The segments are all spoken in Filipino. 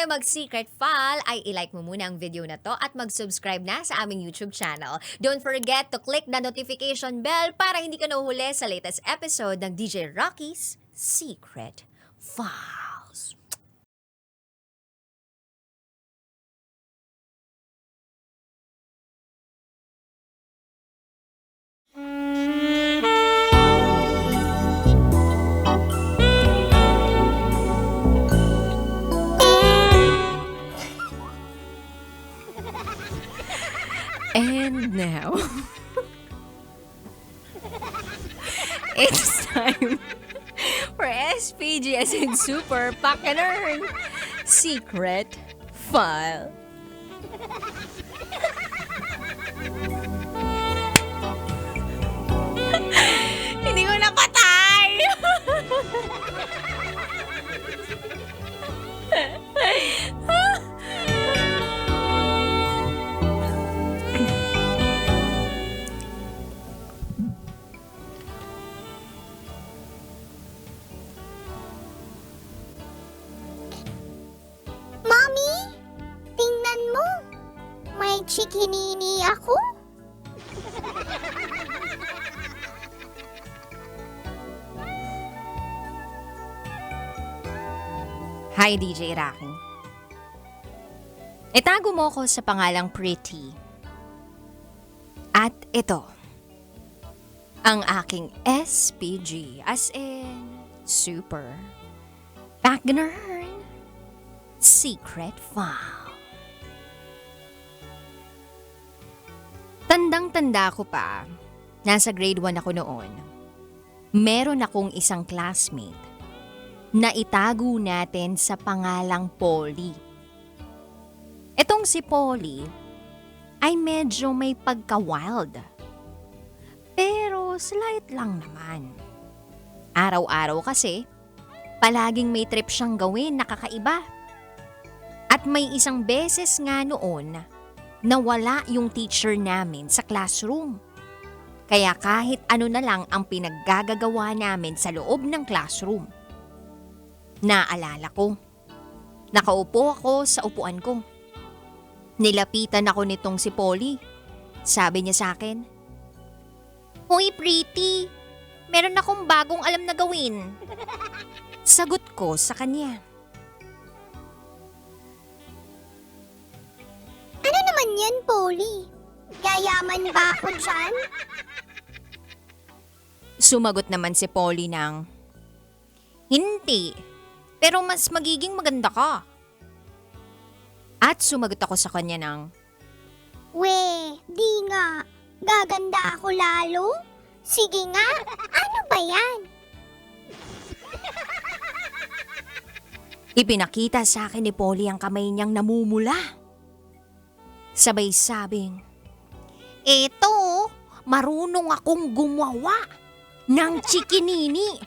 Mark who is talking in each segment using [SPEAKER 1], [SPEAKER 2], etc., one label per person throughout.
[SPEAKER 1] mag-secret file ay ilike mo muna ang video na to at mag-subscribe na sa aming YouTube channel. Don't forget to click the notification bell para hindi ka nahuhuli sa latest episode ng DJ Raqi's Secret Files. And now, it's time for SPG as in Super Pack and Earn Secret File. Hindi ko napatay!
[SPEAKER 2] Mommy, tingnan mo. May chikinini ako.
[SPEAKER 1] Hi, DJ Raqi. Itago mo ko sa pangalang Pretty. At ito, ang aking SPG as in Super Wagner Secret File. Tandang-tanda ko pa, nasa grade 1 ako noon. Meron akong isang classmate na itago natin sa pangalang Polly. Etong si Polly ay medyo may pagka-wild. Pero slight lang naman. Araw-araw kasi, palaging may trip siyang gawin na kakaiba. At may isang beses nga noon na wala yung teacher namin sa classroom. Kaya kahit ano na lang ang pinaggagawa namin sa loob ng classroom. Naalala ko, nakaupo ako sa upuan ko. Nilapitan ako nitong si Polly. Sabi niya sa akin, "Hoy Pretty, meron akong bagong alam na gawin." Sagot ko sa kanya,
[SPEAKER 2] Ano naman yan, Polly? Yayaman ba ako dyan?
[SPEAKER 1] Sumagot naman si Polly ng, "Hindi, pero mas magiging maganda ka." At sumagot ako sa kanya ng,
[SPEAKER 2] We, di nga. Gaganda ako lalo? Sige nga, ano ba yan?
[SPEAKER 1] Ipinakita sa akin ni Polly ang kamay niyang namumula. Sabay sabing, "Eto, marunong akong gumawa ng chikinini."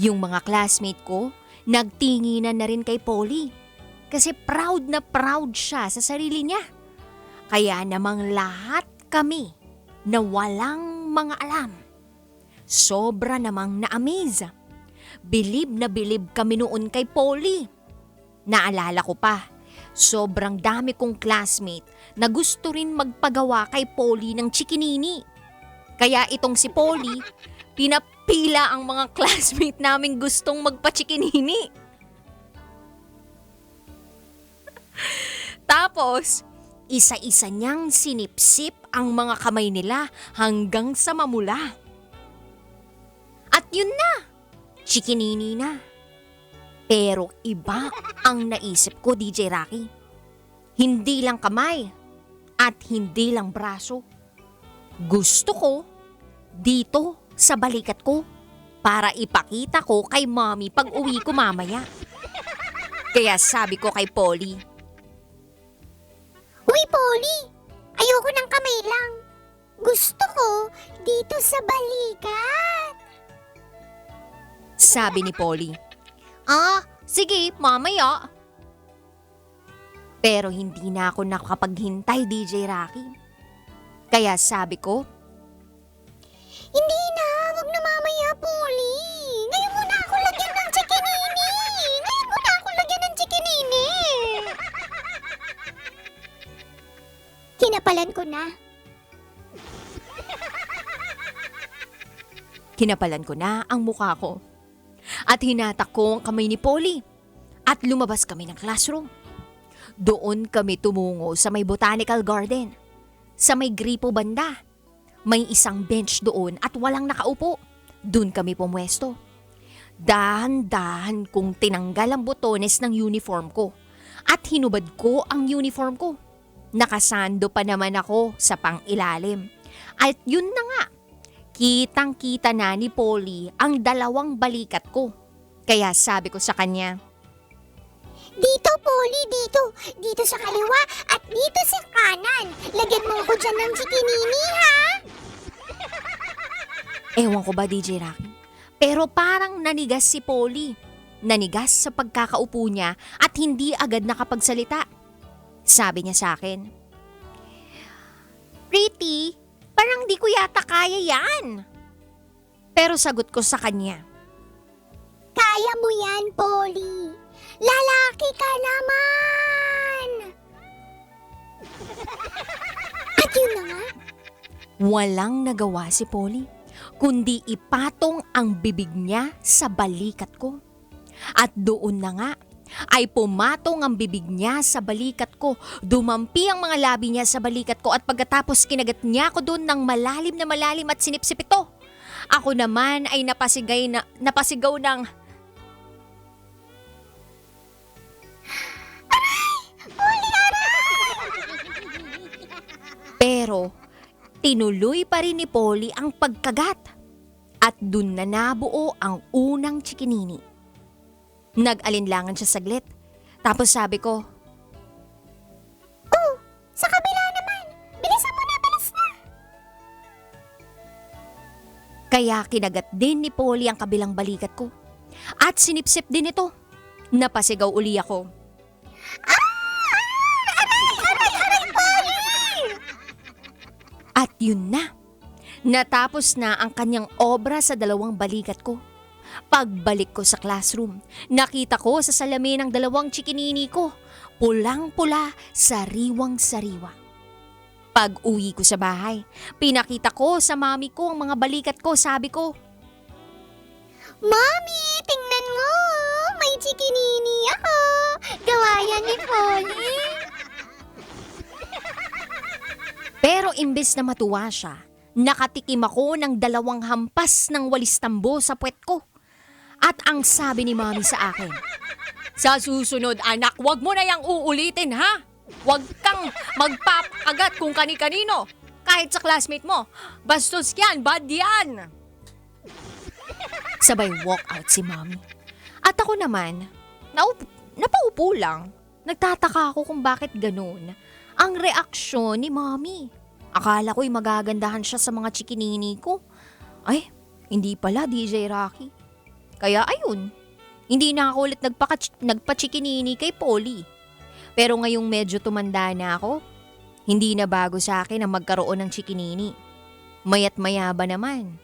[SPEAKER 1] Yung mga classmate ko, nagtinginan na rin kay Polly. Kasi proud na proud siya sa sarili niya. Kaya namang lahat kami na walang mga alam. Sobra namang na-amaze. Bilib na bilib kami noon kay Polly. Naalala ko pa, sobrang dami kong classmate na gusto rin magpagawa kay Polly ng chikinini. Kaya itong si Polly, pinapila ang mga classmate namin gustong magpa-chikinini. Tapos, isa-isa niyang sinipsip ang mga kamay nila hanggang sa mamula. At yun na, chikinini na. Pero iba ang naisip ko, DJ Raqi. Hindi lang kamay at hindi lang braso. Gusto ko dito sa balikat ko para ipakita ko kay mommy pag uwi ko mamaya. Kaya sabi ko kay Polly,
[SPEAKER 2] Uy, Polly, ayoko ng kamay lang. Gusto ko dito sa balikat.
[SPEAKER 1] Sabi ni Polly, sige, mamaya. Pero hindi na ako nakapaghintay, DJ Raqi. Kaya sabi ko,
[SPEAKER 2] Hindi na, wag na mamaya, Polly. Ngayon muna ako lagyan ng chikinini. Kinapalan ko na.
[SPEAKER 1] Kinapalan ko na ang mukha ko. At hinatak ko ang kamay ni Polly. At lumabas kami ng classroom. Doon kami tumungo sa may botanical garden. Sa may gripo banda. May isang bench doon at walang nakaupo. Doon kami pumwesto. Dahan-dahan kong tinanggal ang botones ng uniform ko. At hinubad ko ang uniform ko. Nakasando pa naman ako sa pang-ilalim. At yun na nga. Kitang-kita na ni Polly ang dalawang balikat ko. Kaya sabi ko sa kanya,
[SPEAKER 2] Dito, Polly, dito. Dito sa kaliwa at dito sa kanan. Lagyan mo ako dyan ng chikinini, ha?
[SPEAKER 1] ewan ko ba DJ Raqi, pero parang nanigas si Polly. Nanigas sa pagkakaupo niya at hindi agad nakapagsalita. Sabi niya sa akin, Pretty, parang di ko yata kaya yan. Pero sagot ko sa kanya,
[SPEAKER 2] Kaya mo yan, Polly. Lalaki ka naman! At yun na nga.
[SPEAKER 1] walang nagawa si Polly, kundi ipatong ang bibig niya sa balikat ko. At doon na nga, ay pumatong ang bibig niya sa balikat ko. Dumampi ang mga labi niya sa balikat ko at pagkatapos kinagat niya ako doon ng malalim na malalim at sinipsip ito. Ako naman ay napasigaw ng, pero tinuloy pa rin ni Polly ang pagkagat. At dun na nabuo ang unang chikinini. Nag-alinlangan siya saglit. Tapos sabi ko,
[SPEAKER 2] Oh, sa kabila naman. Bilisan mo na, bilis na.
[SPEAKER 1] kaya kinagat din ni Polly ang kabilang balikat ko. At sinipsip din ito. Napasigaw uli ako. At yun na. Natapos na ang kanyang obra sa dalawang balikat ko. Pagbalik ko sa classroom, nakita ko sa salamin ang dalawang chikinini ko. Pulang-pula, sariwang-sariwa. Pag-uwi ko sa bahay, pinakita ko sa mami ko ang mga balikat ko. Sabi ko,
[SPEAKER 2] Mami, tingnan mo. May chikinini ako. Gawa yan ni Polly.
[SPEAKER 1] pero imbes na matuwa siya, nakatikim ako ng 2 hampas ng walis tambo sa puwet ko. At ang sabi ni mami sa akin, sa susunod anak, wag mo na yang uulitin ha. Wag kang magpapakagat kung kani-kanino. Kahit sa classmate mo. Bastos yan, bad yan. Sabay walk out si mami. At ako naman, napaupo lang. Nagtataka ako kung bakit ganun ang reaksyon ni mami. Akala ko'y magagandahan siya sa mga chikinini ko. Ay, hindi pala DJ Raqi. Kaya ayun, hindi na ako ulit nagpa-chikinini kay Polly. Pero ngayong medyo tumanda na ako, hindi na bago sa akin ang magkaroon ng chikinini. Maya't maya ba naman?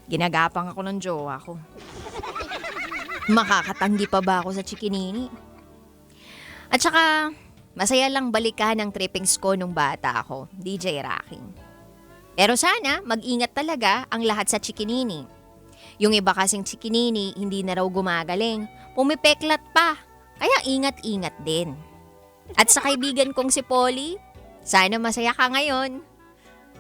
[SPEAKER 1] Ginagapang ako ng jowa ko. Makakatanggi pa ba ako sa chikinini? At saka, masaya lang balikan ang trippings ko nung bata ako, DJ Raqi. Pero sana, mag-ingat talaga ang lahat sa chikinini. Yung iba kasing chikinini, hindi na raw gumagaling. Pumipeklat pa. Kaya ingat-ingat din. At sa kaibigan kong si Polly, sana masaya ka ngayon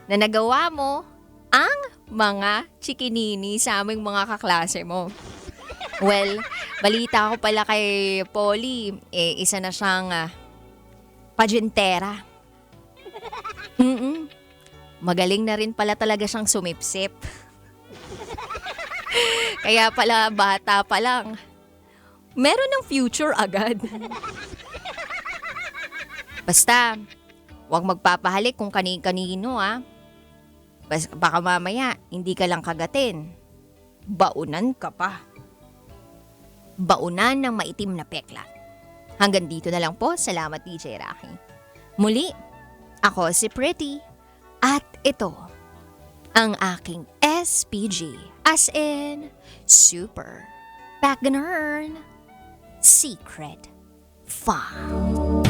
[SPEAKER 1] na nagawa mo ang mga chikinini sa aming mga kaklase mo. Well, balita ko pala kay Polly, isa na siyang pageantera. Magaling na rin pala talaga siyang sumipsip. Kaya pala bata pa lang, meron ng future agad. Basta, huwag magpapahalik kung kani-kanino ha. Baka mamaya, hindi ka lang kagatin. Baunan ka pa. Baunan ng maitim na peklat. Hanggang dito na lang po. Salamat DJ Raqi. Muli, ako si Pretty. At ito, ang aking SPG. As in, super, back secret, fun.